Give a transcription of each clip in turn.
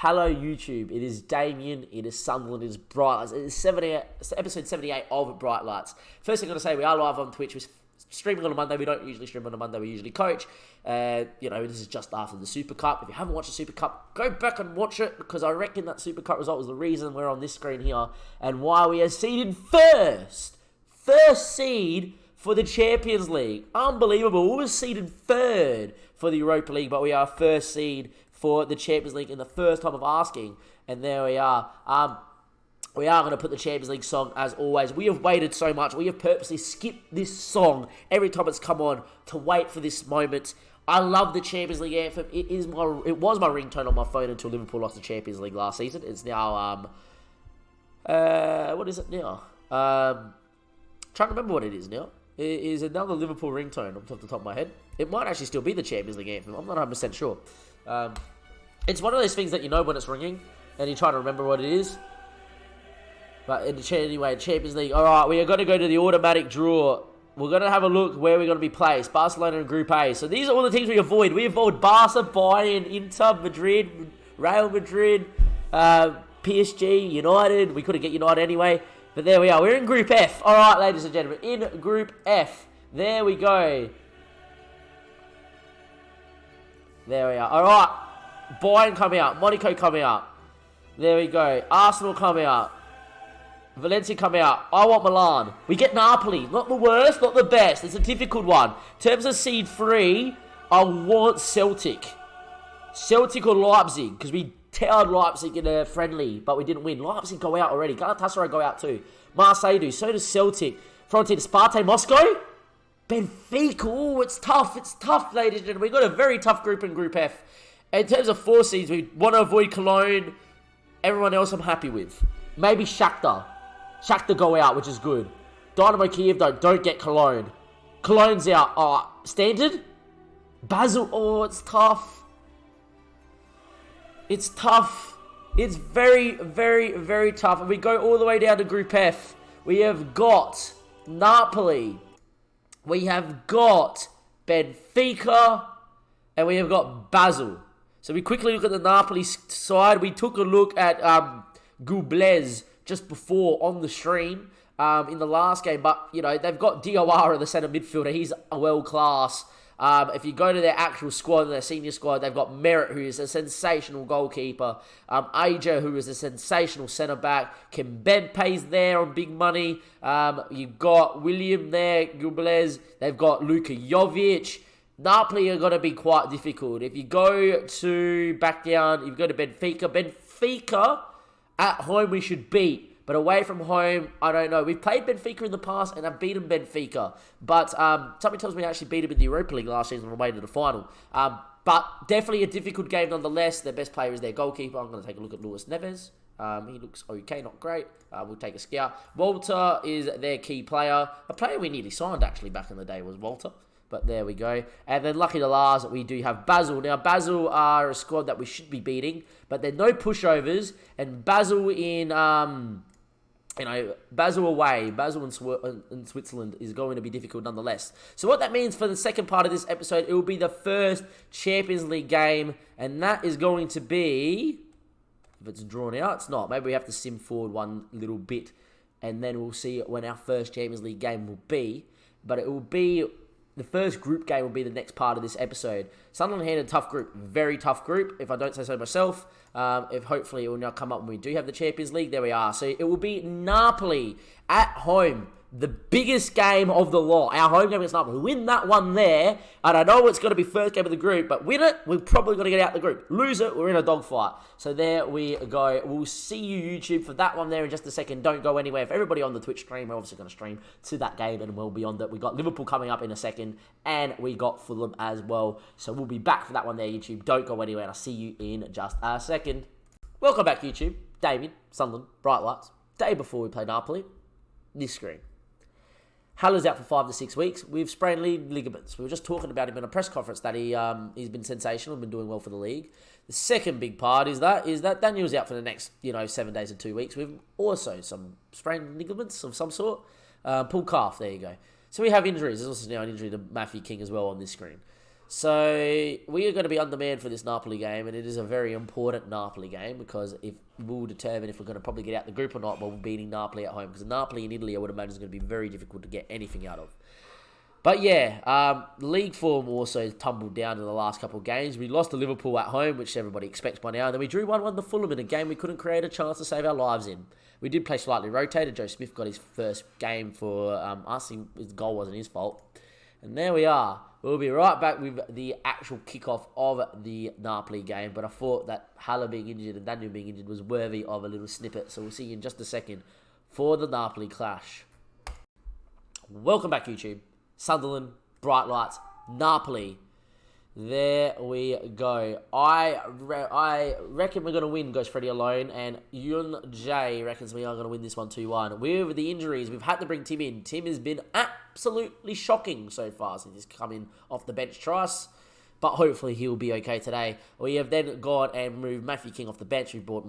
Hello YouTube, it is Damien, it is Sunderland, it is Bright Lights, it is episode 78 of Bright Lights. First thing I'm going to say, we are live on Twitch, we're streaming on a Monday, we don't usually stream on a Monday, we usually coach. This is just after the Super Cup. If you haven't watched the Super Cup, go back and watch it, because I reckon that Super Cup result was the reason we're on this screen here, and why we are seeded first seed for the Champions League. Unbelievable, we were seeded third for the Europa League, but we are first seed for the Champions League in the first time of asking, and there we are. We are going to put the Champions League song as always. We have waited so much. We have purposely skipped this song every time it's come on to wait for this moment. I love the Champions League anthem. It was my ringtone on my phone until Liverpool lost the Champions League last season. It's now what is it now? Trying to remember what it is now. It is another Liverpool ringtone off the top of my head. It might actually still be the Champions League anthem. I'm not 100% sure. It's one of those things that you know when it's ringing, and you try to remember what it is. But anyway, Champions League. Alright, we are going to go to the automatic draw. We're going to have a look where we're going to be placed. Barcelona in Group A. So these are all the teams we avoid. We avoid Barca, Bayern, Inter, Madrid, Real Madrid, PSG, United. We couldn't get United anyway. But there we are. We're in Group F. Alright, ladies and gentlemen. In Group F. There we go. There we are. Alright. Bayern coming out. Monaco coming out. There we go. Arsenal coming out. Valencia coming out. I want Milan. We get Napoli. Not the worst, not the best. It's a difficult one. In terms of seed 3, I want Celtic. Celtic or Leipzig, because we towered Leipzig in a friendly, but we didn't win. Leipzig go out already. Galatasaray go out too. Marseille do. So does Celtic. Frontier Spartak Moscow. Benfica. Oh, it's tough. It's tough, ladies and gentlemen. We've got a very tough group in Group F. In terms of 4 seeds, we want to avoid Cologne. Everyone else I'm happy with. Maybe Shakhtar. Shakhtar go out, which is good. Dynamo Kiev, don't get Cologne. Cologne's out. Standard? Basel. Oh, it's tough. It's tough. It's very, very, very tough. And we go all the way down to Group F. We have got Napoli. We have got Benfica. And we have got Basel. So we quickly look at the Napoli side. We took a look at Gublez just before on the stream in the last game. But, they've got Diawara, the centre midfielder. He's a world class. If you go to their actual squad, their senior squad, they've got Merritt, who is a sensational goalkeeper. Aja, who is a sensational centre-back. Kimpembe's there on big money. You've got William there, Gublez. They've got Luka Jovic. Napoli are going to be quite difficult. If you go to back down, you go to Benfica. Benfica, at home we should beat, but away from home, I don't know. We've played Benfica in the past, and I've beaten Benfica. But something tells me I actually beat them in the Europa League last season on the way to the final. But definitely a difficult game nonetheless. Their best player is their goalkeeper. I'm going to take a look at Luis Neves. He looks okay, not great. We'll take a scout. Walter is their key player. A player we nearly signed, actually, back in the day was Walter. But there we go. And then lucky to last, we do have Basel. Now, Basel are a squad that we should be beating, but they're no pushovers. And Basel in, Basel away, Basel in Switzerland is going to be difficult nonetheless. So what that means for the second part of this episode, it will be the first Champions League game. And that is going to be, if it's drawn out, it's not. Maybe we have to sim forward one little bit. And then we'll see when our first Champions League game will be. But it will be, the first group game will be the next part of this episode. Sunderland had a tough group. Very tough group, if I don't say so myself. If hopefully it will now come up when we do have the Champions League. There we are. So it will be Napoli at home. The biggest game of the lot. Our home game against Napoli. We win that one there. And I know it's going to be first game of the group, but win it, we're probably going to get out the group. Lose it, we're in a dogfight. So there we go. We'll see you, YouTube, for that one there in just a second. Don't go anywhere. If everybody on the Twitch stream, we're obviously going to stream to that game, and we'll be on that. We got Liverpool coming up in a second, and we got Fulham as well. So we'll be back for that one there, YouTube. Don't go anywhere, and I'll see you in just a second. Welcome back, YouTube. Damien, Sunderland, Bright Lights. Day before we play Napoli. This screen. Haller's out for 5 to 6 weeks with sprained ligaments. We were just talking about him in a press conference that he's been sensational, been doing well for the league. The second big part is that Daniel's out for the next 7 days and 2 weeks with also some sprained ligaments of some sort. Pulled calf, there you go. So we have injuries. There's also now an injury to Matthew King as well on this screen. So we are going to be undermanned for this Napoli game, and it is a very important Napoli game because it will determine if we're going to probably get out the group or not while we're beating Napoli at home. Because Napoli in Italy, I would imagine, is going to be very difficult to get anything out of. But yeah, league form also tumbled down in the last couple of games. We lost to Liverpool at home, which everybody expects by now. And then we drew 1-1 to Fulham in a game we couldn't create a chance to save our lives in. We did play slightly rotated. Joe Smith got his first game for us. His goal wasn't his fault. And there we are. We'll be right back with the actual kickoff of the Napoli game. But I thought that Haller being injured and Daniel being injured was worthy of a little snippet. So we'll see you in just a second for the Napoli clash. Welcome back, YouTube. Sunderland, Bright Lights, Napoli. There we go. I reckon we're going to win, goes Freddie alone. And Yun J reckons we are going to win this one 2-1. With the injuries, we've had to bring Tim in. Tim has been absolutely shocking so far since he's coming off the bench twice. But hopefully he'll be okay today. We have then gone and moved Matthew King off the bench. We brought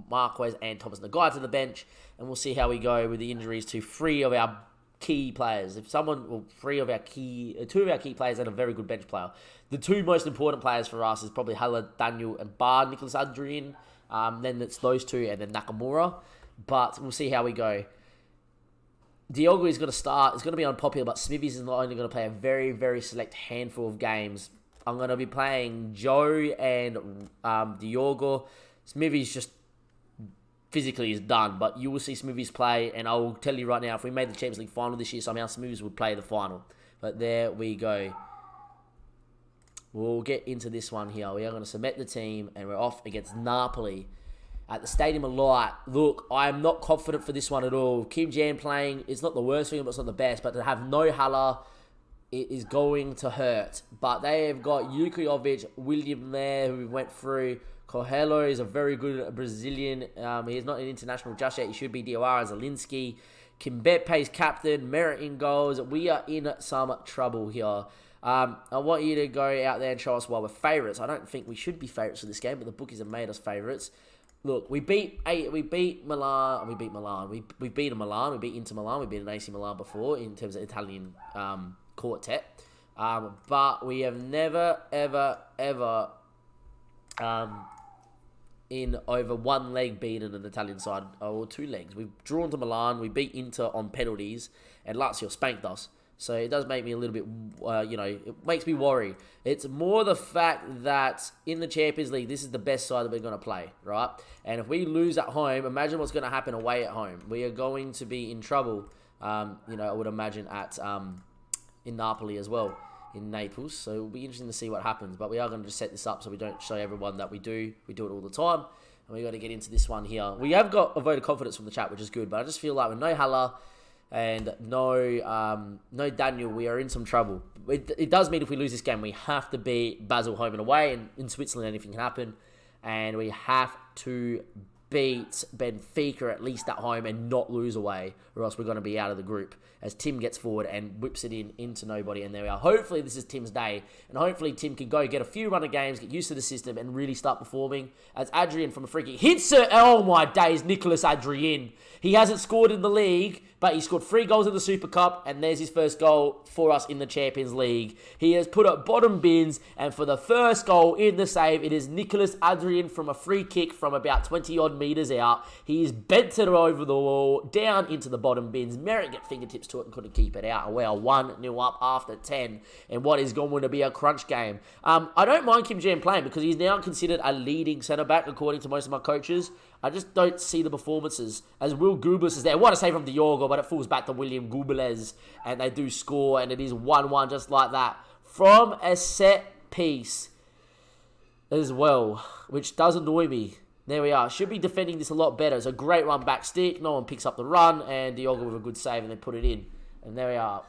Marquez and Thomas Nagai to the bench. And we'll see how we go with the injuries to 3 of our key players. If someone, well, 2 of our key players and a very good bench player. The 2 most important players for us is probably Haller, Daniel, and Nicholas Adrian. Then it's those 2 and then Nakamura. But we'll see how we go. Diogo is going to start. It's going to be unpopular, but Smithies is not only going to play a very, very select handful of games. I'm going to be playing Joe and Diogo. Smithies just physically is done, but you will see Smoothies play, and I will tell you right now, if we made the Champions League final this year, somehow Smoothies would play the final. But there we go. We'll get into this one here. We are going to cement the team, and we're off against Napoli at the Stadium of Light. Look, I am not confident for this one at all. Kim Jan playing, it's not the worst thing, but it's not the best. But to have no Haller, it is going to hurt. But they have got Jukovic, William there, who we went through. Coelho is a very good Brazilian. He is not an international just yet. He should be Diawara, Zielinski. Kimbepe's captain, Merritt in goals. We are in some trouble here. I want you to go out there and show us why we're favourites. I don't think we should be favourites for this game, but the bookies have made us favourites. Look, we beat Milan. We beat Milan. We beat Milan. We beat Milan. We beat Inter Milan. We beat an AC Milan before in terms of Italian quartet. But we have never, ever in over one leg beaten an Italian side, or 2 legs. We've drawn to Milan, we beat Inter on penalties, and Lazio spanked us. So it does make me a little bit, it makes me worry. It's more the fact that in the Champions League, this is the best side that we're going to play, right? And if we lose at home, imagine what's going to happen away at home. We are going to be in trouble, I would imagine, in Napoli as well. In Naples, so it'll be interesting to see what happens. But we are going to just set this up so we don't show everyone that we do it all the time. And we got to get into this one here. We have got a vote of confidence from the chat, which is good. But I just feel like with no Haller and no Daniel, we are in some trouble. It does mean if we lose this game, we have to beat Basel home and away. And in Switzerland, anything can happen. And we have to beat Benfica at least at home and not lose away, or else we're going to be out of the group. As Tim gets forward and whips it into nobody, and there we are. Hopefully this is Tim's day, and hopefully Tim can go get a few run of games, get used to the system, and really start performing. As Adrian from a free kick hits it. Oh my days, Nicholas Adrian. He hasn't scored in the league, but he scored 3 goals in the Super Cup, and there's his first goal for us in the Champions League. He has put up bottom bins, and for the first goal in the save, it is Nicholas Adrian from a free kick from about 20-odd metres out. He's bent it over the wall, down into the bottom bins. Merritt get fingertips to it and couldn't keep it out. And we are 1-0 up after 10, in what is going to be a crunch game. I don't mind Kim Jan playing because he's now considered a leading centre-back, according to most of my coaches. I just don't see the performances. As Will Gubeles is there. What a save from Diogo, but it falls back to William Gubeles. And they do score, and it is 1-1 just like that. From a set piece as well, which does annoy me. There we are. Should be defending this a lot better. It's a great run back stick. No one picks up the run, and Diogo with a good save, and they put it in. And there we are.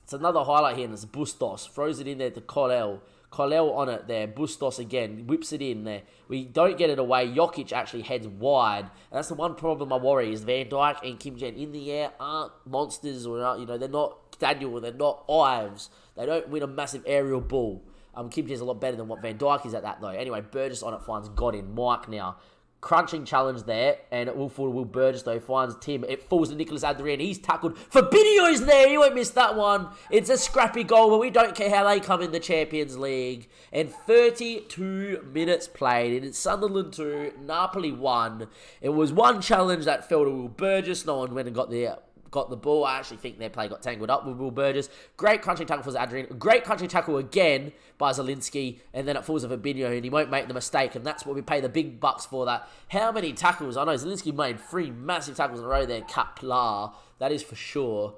It's another highlight here, and it's Bustos. Throws it in there to Colel. Colel on it there. Bustos again. Whips it in there. We don't get it away. Jokic actually heads wide. And that's the one problem I worry is Van Dijk and Kim Jan in the air aren't monsters, or they're not Daniel, they're not Ives. They don't win a massive aerial ball. Kim Jan's a lot better than what Van Dijk is at that, though. Anyway, Burgess on it finds Godin. Mike now. crunching challenge there, and Will Burgess, though, finds Tim. It falls to Nicholas Adrian. He's tackled. Fabinho's there. You won't miss that one. It's a scrappy goal, but we don't care how they come in the Champions League. And 32 minutes played. It's Sunderland 2, Napoli 1. It was one challenge that fell to Will Burgess. No one went and got the ball. I actually think their play got tangled up with Will Burgess. Great crunching tackle for Adrian. Great crunching tackle again by Zielinski. And then it falls to Fabinho, and he won't make the mistake. And that's what we pay the big bucks for. That. How many tackles? I know Zielinski made 3 massive tackles in a row there. Kapla. That is for sure.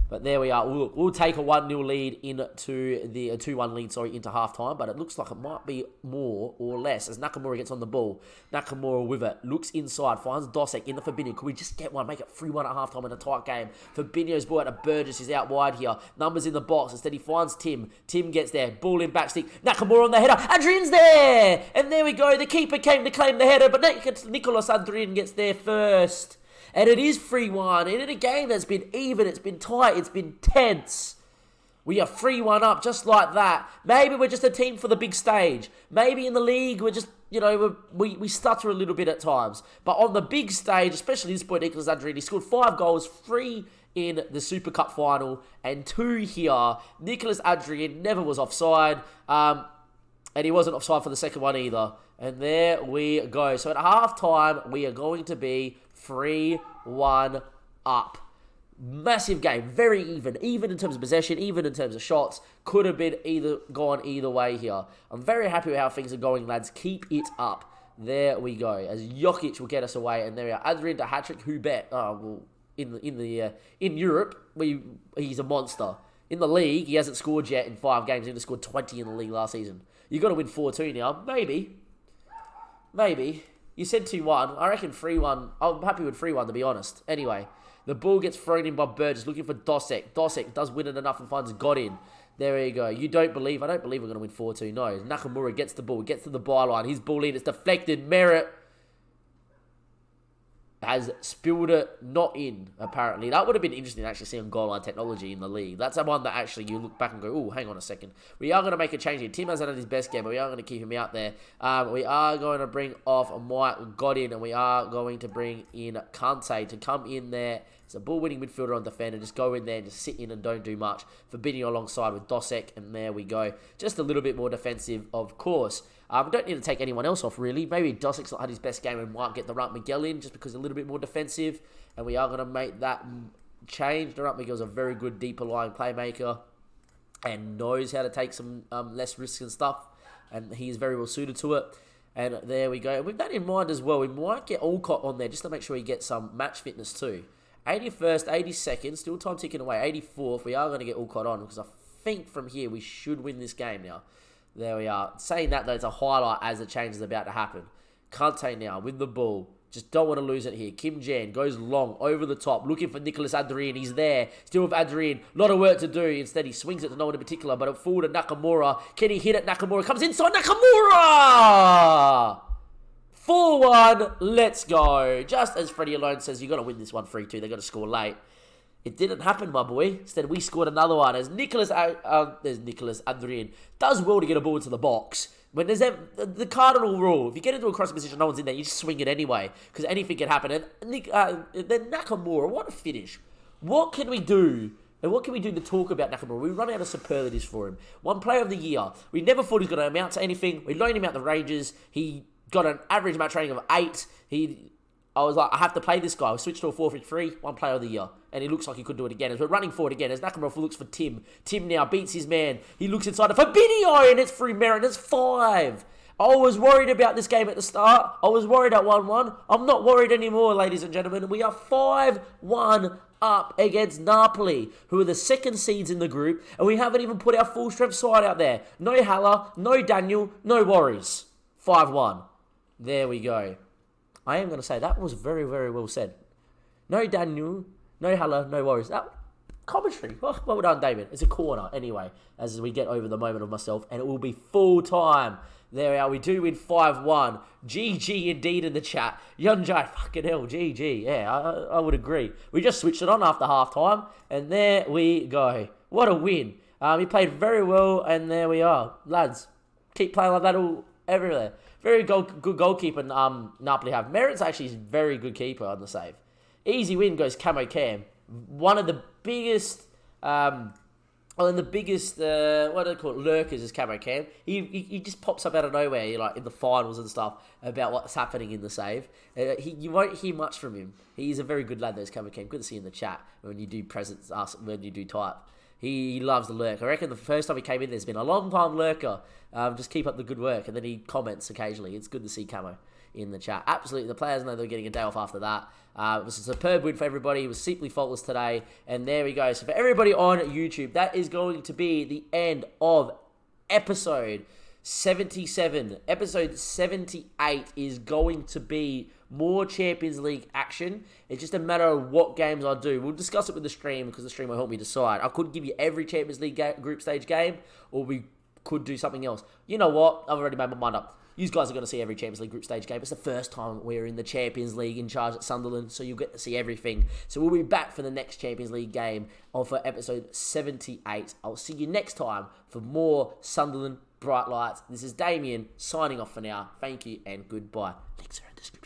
But there we are. We'll take a 1-0 lead into the 2-1 lead, into halftime. But it looks like it might be more or less as Nakamura gets on the ball. Nakamura with it. Looks inside. Finds Dosek in the Fabinho. Could we just get one? Make it 3-1 at halftime in a tight game. Fabinho's ball out to Burgess. He's out wide here. Numbers in the box. Instead he finds Tim. Tim gets there. Ball in back stick. Nakamura on the header. Adrian's there! And there we go. The keeper came to claim the header. But Nicolas Adrian gets there first. And it is 3-1. And in a game that's been even, it's been tight, it's been tense. We are 3-1 up just like that. Maybe we're just a team for the big stage. Maybe in the league we're just, we stutter a little bit at times. But on the big stage, especially this boy Nicolas Adrian, he scored 5 goals, 3 in the Super Cup final and 2 here. Nicolas Adrian never was offside. And he wasn't offside for the second one either. And there we go. So at halftime, we are going to be 3-1 up. Massive game. Very even. Even in terms of possession, even in terms of shots. Could have been gone either way here. I'm very happy with how things are going, lads. Keep it up. There we go. As Jokic will get us away. And there we are. Adrian to hat-trick. Who bet? Oh, well, in Europe, he's a monster. In the league, he hasn't scored yet in 5 games. He only scored 20 in the league last season. You've got to win 4-2 now. Maybe. You said 2-1. I reckon 3-1. I'm happy with 3-1, to be honest. Anyway, the ball gets thrown in by Burgess, looking for Dosek. Dosek does win it enough and finds Godin. There you go. You don't believe? I don't believe we're going to win 4-2. No. Nakamura gets the ball. Gets to the byline. His ball in. It's deflected. Merritt has spilled it not in, apparently. That would have been interesting to actually see on goal line technology in the league. That's the one that actually you look back and go, oh, hang on a second. We are going to make a change here. Tim hasn't had his best game, but we are going to keep him out there. We are going to bring off Mike Godin, and we are going to bring in Kante to come in there. It's a ball-winning midfielder on defender. Just go in there and just sit in and don't do much. Fabinho alongside with Dosek, and there we go. Just a little bit more defensive, of course. We don't need to take anyone else off, really. Maybe Dosek's not had his best game and might get the Durant Miguel in just because a little bit more defensive. And we are going to make that change. Durant Miguel's a very good deeper lying playmaker and knows how to take some less risks and stuff. And he is very well suited to it. And there we go. And with that in mind as well, we might get Alcott on there just to make sure he gets some match fitness too. 81st, 82nd, still time ticking away. 84th, we are going to get Alcott on because I think from here we should win this game now. There we are. Saying that, though, it's a highlight as the change is about to happen. Kante now with the ball. Just don't want to lose it here. Kim Jan goes long, over the top, looking for Nicolas Adrian. He's there. Still with Adrian. A lot of work to do. Instead, he swings it to no one in particular, but it forward to Nakamura. Can he hit it? Nakamura comes inside. Nakamura! 4-1. Let's go. Just as Freddie alone says, you've got to win this one 3-2. They've got to score late. It didn't happen, my boy. Instead, we scored another one as Nicolas Adrian does well to get a ball into the box. When there's the cardinal rule, if you get into a crossing position, no one's in there, you just swing it anyway because anything can happen. And then Nakamura, what a finish. What can we do? And what can we do to talk about Nakamura? We run out of superlatives for him. 1 player of the year. We never thought he was going to amount to anything. We loaned him out the Rangers. He got an average match rating of 8. I was like, I have to play this guy. We switched to a 4-3-3, 1 player of the year. And he looks like he could do it again. As we're running forward again, as Nakamura looks for Tim. Tim now beats his man. He looks inside of Fabinho, and it's through Merritt. It's 5. I was worried about this game at the start. I was worried at 1-1. I'm not worried anymore, ladies and gentlemen. We are 5-1 up against Napoli, who are the 2nd seeds in the group. And we haven't even put our full-strength side out there. No Haller, no Daniel, no worries. 5-1. There we go. I am going to say that was very, very well said. No Daniel, no Haller, no worries. That commentary. Oh, well done, David. It's a corner anyway, as we get over the moment of myself, and it will be full time. There we are. We do win 5-1. GG indeed in the chat. Yunjai, fucking hell, GG. Yeah, I would agree. We just switched it on after half time, and there we go. What a win. He played very well, and there we are. Lads, keep playing like that all everywhere. Very good goalkeeper Napoli have. Merritt's actually a very good keeper on the save. Easy win goes Camo Cam. One of the biggest... what do they call it? Lurkers is Camo Cam. He just pops up out of nowhere, like in the finals and stuff, about what's happening in the save. You won't hear much from him. He's a very good lad, though, Camo Cam. Good to see in the chat when you do when you do type. He loves the lurk. I reckon the first time he came in, there's been a long time lurker. Just keep up the good work, and then he comments occasionally. It's good to see Camo in the chat. Absolutely, the players know they're getting a day off after that. It was a superb win for everybody. It was simply faultless today. And there we go. So for everybody on YouTube, that is going to be the end of episode 77. Episode 78 is going to be more Champions League action. It's just a matter of what games I do. We'll discuss it with the stream because the stream will help me decide. I could give you every Champions League group stage game, or we could do something else. You know what? I've already made my mind up. You guys are going to see every Champions League group stage game. It's the first time we're in the Champions League in charge at Sunderland, so you'll get to see everything. So we'll be back for the next Champions League game for episode 78. I'll see you next time for more Sunderland Bright Lights. This is Damien signing off for now. Thank you and goodbye. Links are in the description.